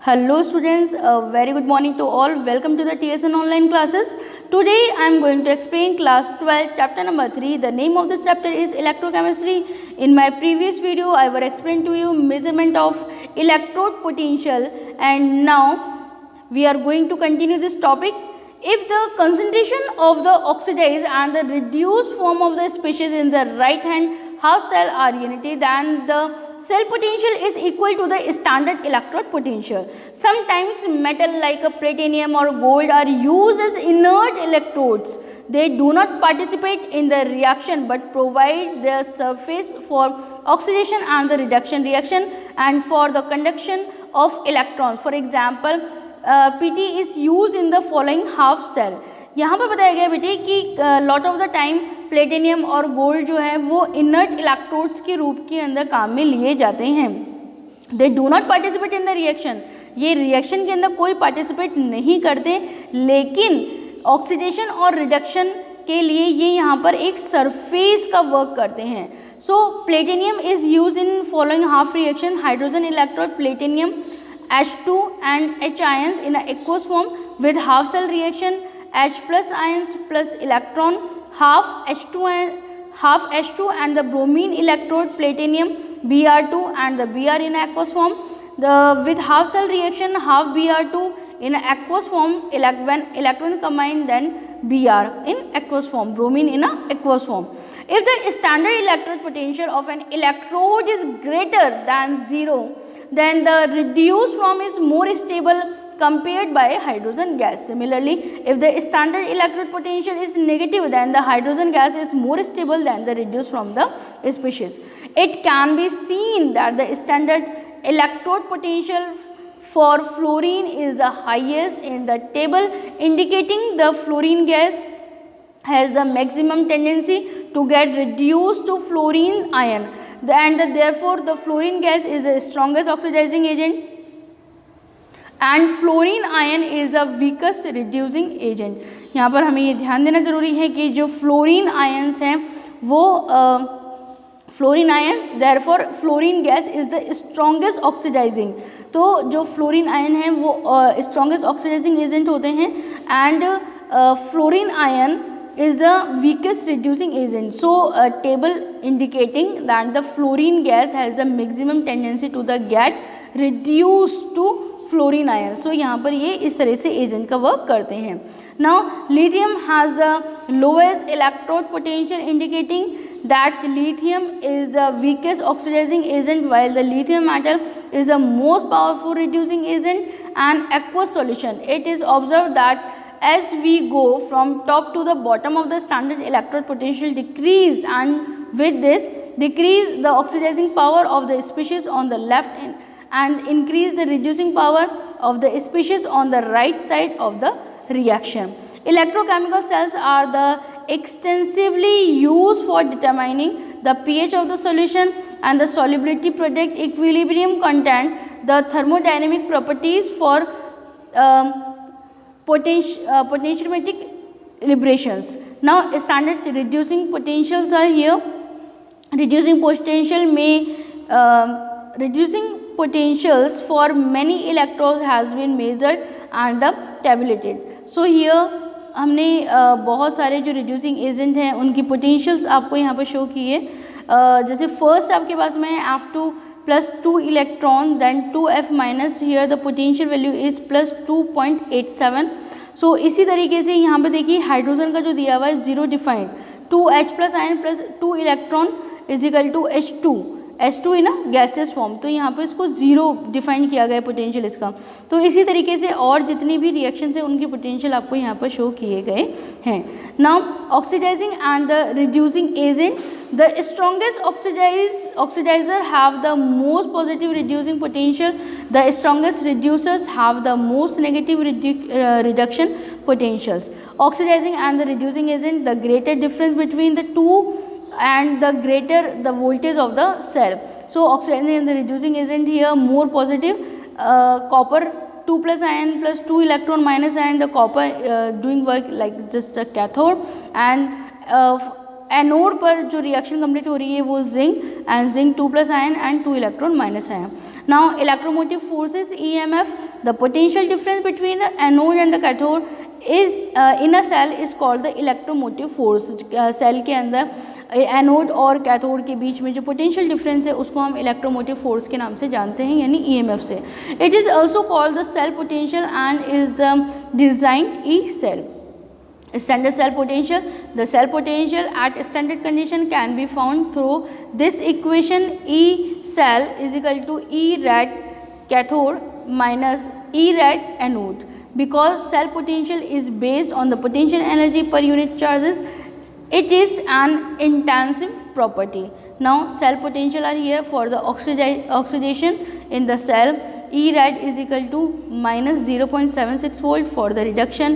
Hello students, a very good morning to all. Welcome to the TSN online classes. Today I am going to explain class 12 chapter number 3. The name of this chapter is electrochemistry. In my previous video I will explain to you measurement of electrode potential, and now we are going to continue this topic. If the concentration of the oxidized and the reduced form of the species in the right hand half cell are unity, then the cell potential is equal to the standard electrode potential. Sometimes metal like a platinum or gold are used as inert electrodes. They do not participate in the reaction but provide the surface for oxidation and the reduction reaction and for the conduction of electrons. For example, PT is used in the following half cell. यहाँ पर बताया गया बेटे कि lot of the time platinum और gold जो है वो इनर्ट इलेक्ट्रोड्स के रूप के अंदर काम में लिए जाते हैं. They do not participate in the reaction. ये रिएक्शन के अंदर कोई पार्टिसिपेट नहीं करते, लेकिन ऑक्सीडेशन और रिडक्शन के लिए ये यहाँ पर एक सरफेस का वर्क करते हैं. So platinum is use in following half reaction. Hydrogen electrode platinum H2 and H ions in an aqueous form with half cell reaction. H plus ions plus electron, half H2 and the bromine electrode platinum Br2 and the Br in aqueous form. With half cell reaction, half Br2 in aqueous form, when electron combined, then Br in aqueous form, bromine in a aqueous form. If the standard electrode potential of an electrode is greater than 0, then the reduced form is more stable compared by hydrogen gas. Similarly, if the standard electrode potential is negative, then the hydrogen gas is more stable than the reduced from the species. It can be seen that the standard electrode potential for fluorine is the highest in the table, indicating the fluorine gas has the maximum tendency to get reduced to fluorine ion, and therefore the fluorine gas is the strongest oxidizing agent and fluorine ion is the weakest reducing agent. यहाँ पर हमें ये ध्यान देना जरूरी है कि जो फ्लोरीन आयन्स हैं वो fluorine ion, therefore fluorine gas is the strongest oxidizing. तो जो फ्लोरीन आयन है वो स्ट्रॉन्गेस्ट ऑक्सीडाइजिंग एजेंट होते हैं and fluorine ion is the weakest reducing agent. So table indicating that the fluorine gas has the maximum tendency to the get reduced to fluorine ion. So यहाँ पर ये इस तरह से एजेंट का work करते हैं. Now lithium has the lowest electrode potential, indicating that lithium is the weakest oxidizing agent, while the lithium metal is the most powerful reducing agent and aqueous solution. It is observed that as we go from top to the bottom of the standard electrode potential decrease, and with this decrease the oxidizing power of the species on the left and increase the reducing power of the species on the right side of the reaction. Electrochemical cells are the extensively used for determining the pH of the solution and the solubility, product equilibrium content, the thermodynamic properties for potentiometric liberations. Now standard reducing potentials are here. Reducing potentials for many electrodes has been measured and tabulated. So here हमने बहुत सारे जो reducing agent हैं उनकी potentials आपको यहाँ पर show किए. जैसे फर्स्ट आपके पास में है F2 plus 2 electron, then 2F minus, here the potential value is plus 2.87. So इसी तरीके से यहाँ पे देखिए हाइड्रोजन का जो दिया हुआ है zero defined, 2H plus ion plus 2 electron is equal to H2 है ना गैसियस फॉर्म. तो यहाँ पे इसको जीरो डिफाइन किया गया है पोटेंशियल इसका. तो इसी तरीके से और जितनी भी रिएक्शंस हैं उनकी पोटेंशियल आपको यहाँ पर शो किए गए हैं. Now oxidizing and the reducing agent. The strongest oxidizer have the most positive reducing potential. The strongest reducers have the most negative reduction potentials. Oxidizing and the reducing agent, the greater difference between the two and the greater the voltage of the cell. So oxidizing and the reducing agent here more positive. Copper 2 plus ion plus 2 electron minus ion, the copper doing work like just a cathode, and anode पर जो reaction complete हो रही है वो zinc and zinc 2 plus ion and 2 electron minus ion. Now electromotive forces EMF the potential difference between the anode and the cathode is in a cell is called the electromotive force. Cell के अंदर anode और cathode के बीच में जो potential difference है उसको हम electromotive force के नाम से जानते हैं, यानी ईएमएफ से. It is also called the cell potential and is the designed E cell. Standard cell potential. The cell potential at standard condition can be found through this equation: E cell is equal to E rad cathode minus E rad anode. Because cell potential is based on the potential energy per unit charges, it is an intensive property. Now cell potential are here for the oxidation in the cell. E rad is equal to minus 0.76 volt. For the reduction,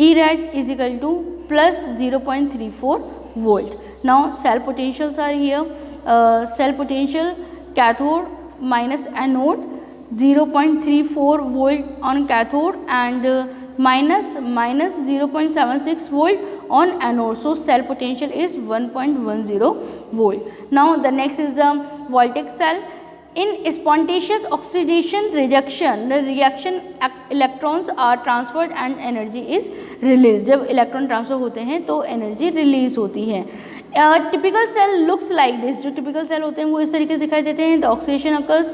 E rad is equal to plus 0.34 volt. Now cell potentials are here. Cell potential cathode minus anode 0.34 volt on cathode and minus 0.76 volt on anode. So cell potential is 1.10 volt. Now the next is the voltaic cell. In spontaneous oxidation reaction, the reaction electrons are transferred and energy is released. जब electron transfer होते हैं तो energy release होती है. Typical cell looks like this. जो typical cell होते हैं वो इस तरीके से दिखाई देते हैं. The oxidation occurs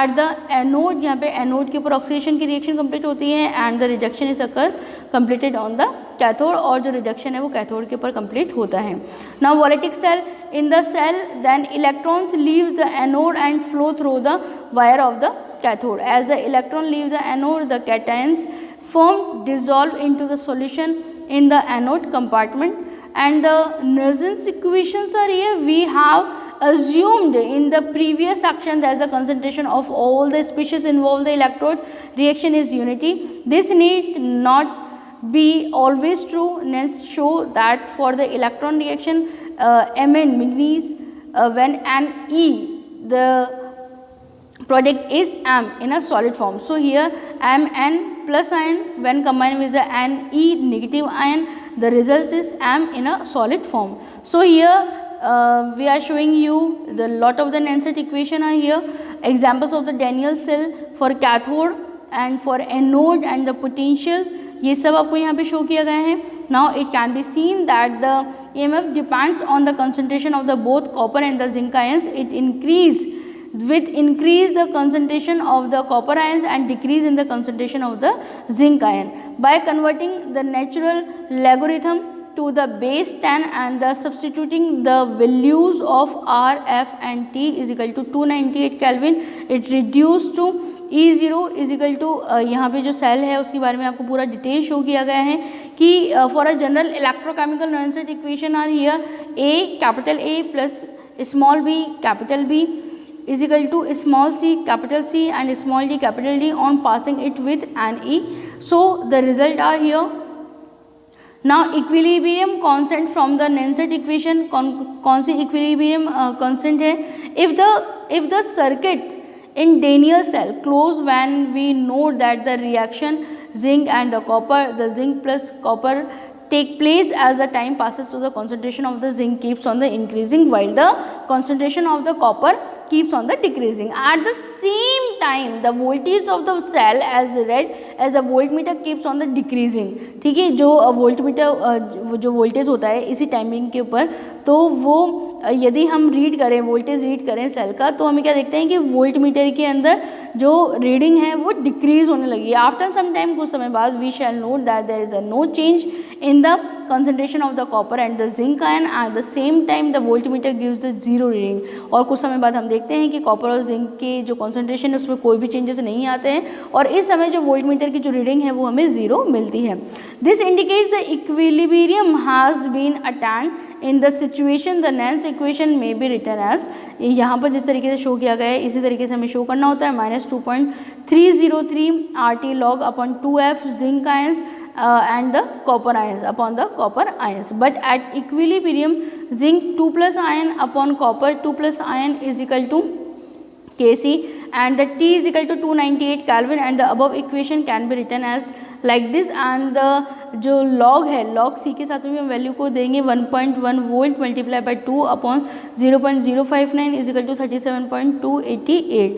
at the anode. यहाँ पे एनोड के ऊपर ऑक्सीडेशन की रिएक्शन कंप्लीट होती है and the reduction is occur completed on the cathode. और जो रिडक्शन है वो कैथोड के ऊपर कंप्लीट होता है. Now voltaic cell. In the cell, then electrons leave the anode and flow through the wire of the cathode. As the electron leaves the anode, the cations form dissolve into the solution in the anode compartment. And the Nernst equations are here. We have assumed in the previous section that the concentration of all the species involved the electrode reaction is unity. This need not be always true. Nernst show that for the electron reaction, Mn manganese when Ne the product is M in a solid form. So here Mn plus ion when combined with the Ne negative ion, the result is M in a solid form. So here we are showing you the lot of the Nernst equation are here. Examples of the Daniell cell for cathode and for anode and the potential, ये सब आपको यहाँ पे show किया गया है. Now it can be seen that the EMF depends on the concentration of the both copper and the zinc ions. It increase the concentration of the copper ions and decrease in the concentration of the zinc ion. By converting the natural logarithm to the base 10 and the substituting the values of R, F and T is equal to 298 Kelvin, it reduced to E0 is equal to यहाँ पे जो cell है उसके बारे में आपको पूरा detail show किया गया है कि for a general electrochemical Nernst equation are here A capital A plus small b capital B is equal to small c capital C and small d capital D on passing it with an E. So the result are here. Now equilibrium constant from the Nernst equation. कौन सी equilibrium constant है? If the circuit in Daniell cell close when we know that the reaction zinc and the zinc plus copper take place as the time passes, so the concentration of the zinc keeps on the increasing while the concentration of the copper keeps on the decreasing. At the same time the voltage of the cell as read as the voltmeter keeps on the decreasing. ठीक है, जो voltmeter जो voltage होता है इसी timing के ऊपर, तो वो यदि हम रीड करें वोल्टेज रीड करें सेल का, तो हमें क्या देखते हैं कि वोल्ट मीटर के अंदर जो रीडिंग है वो डिक्रीज होने लगी है. आफ्टर सम टाइम, कुछ समय बाद, we shall note that there is a no change in the concentration of the copper and the zinc ion. At the same time the voltmeter gives the zero reading. और कुछ समय बाद हम देखते हैं कि कॉपर और जिंक के जो concentration है उसमें कोई भी चेंजेस नहीं आते हैं और इस समय जो वोल्टमीटर की जो रीडिंग है वो हमें ज़ीरो मिलती है. This indicates the equilibrium has been attained in the situation the Nernst equation में बी रिटन एज. यहाँ पर जिस तरीके से शो किया गया है इसी तरीके से हमें शो करना होता है. -2.303 RT log upon 2F zinc ions and the copper ions upon the copper ions. But at equilibrium zinc 2 plus ion upon copper 2 plus ion is equal to Kc and the T is equal to 298 Kelvin, and the above equation can be written as like this and the जो log है, log C के साथ में हम value को देंगे 1.1 volt multiply by 2 upon 0.059 is equal to 37.288.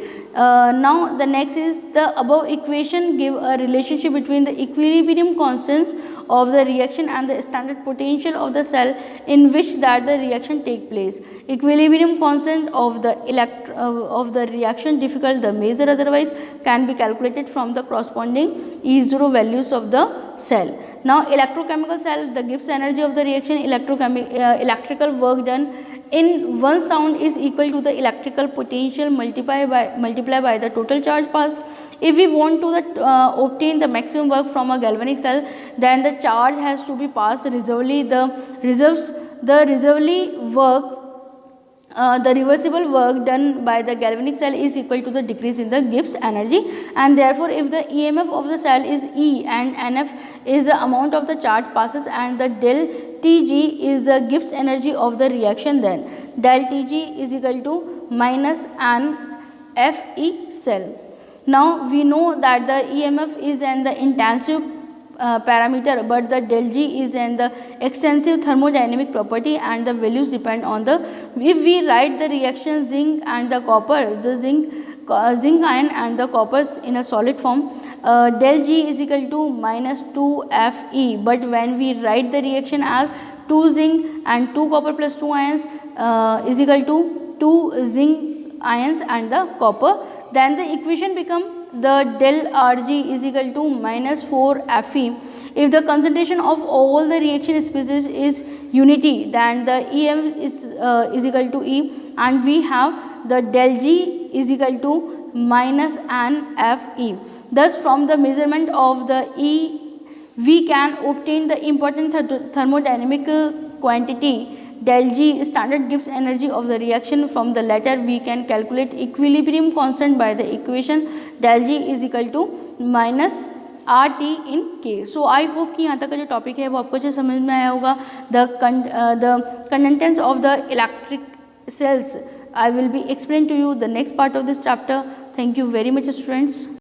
Now the next is the above equation give a relationship between the equilibrium constants of the reaction and the standard potential of the cell in which that the reaction take place. Equilibrium constant of the reaction difficult the measure, otherwise can be calculated from the corresponding E0 values of the cell. Now electrochemical cell, the Gibbs energy of the reaction, electrical work done in one sound is equal to the electrical potential multiplied by the total charge passed. If we want to obtain the maximum work from a galvanic cell, then the charge has to be passed reservedly. The reversible work done by the galvanic cell is equal to the decrease in the Gibbs energy, and therefore if the EMF of the cell is E and NF is the amount of the charge passes and the del Tg is the Gibbs energy of the reaction, then del Tg is equal to minus N Fe cell. Now we know that the EMF is an the intensive parameter, but the del G is an the extensive thermodynamic property and the values depend on the, if we write the reaction zinc and the copper, the zinc ion and the coppers in a solid form, del G is equal to minus 2 Fe, but when we write the reaction as 2 zinc and 2 copper plus 2 ions is equal to 2 zinc ions and the copper, then the equation become the del Rg is equal to minus 4 Fe. If the concentration of all the reaction species is unity, then the Em is equal to E, and we have the del G is equal to minus N Fe. Thus from the measurement of the E we can obtain the important thermodynamic quantity del G, standard Gibbs energy of the reaction. From the latter we can calculate equilibrium constant by the equation del G is equal to minus RT in K. So I hope कि यहाँ तक का जो topic है वो आपको अच्छे समझ में आया होगा. The contents of the electric cells I will be explained to you the next part of this chapter. Thank you very much, students.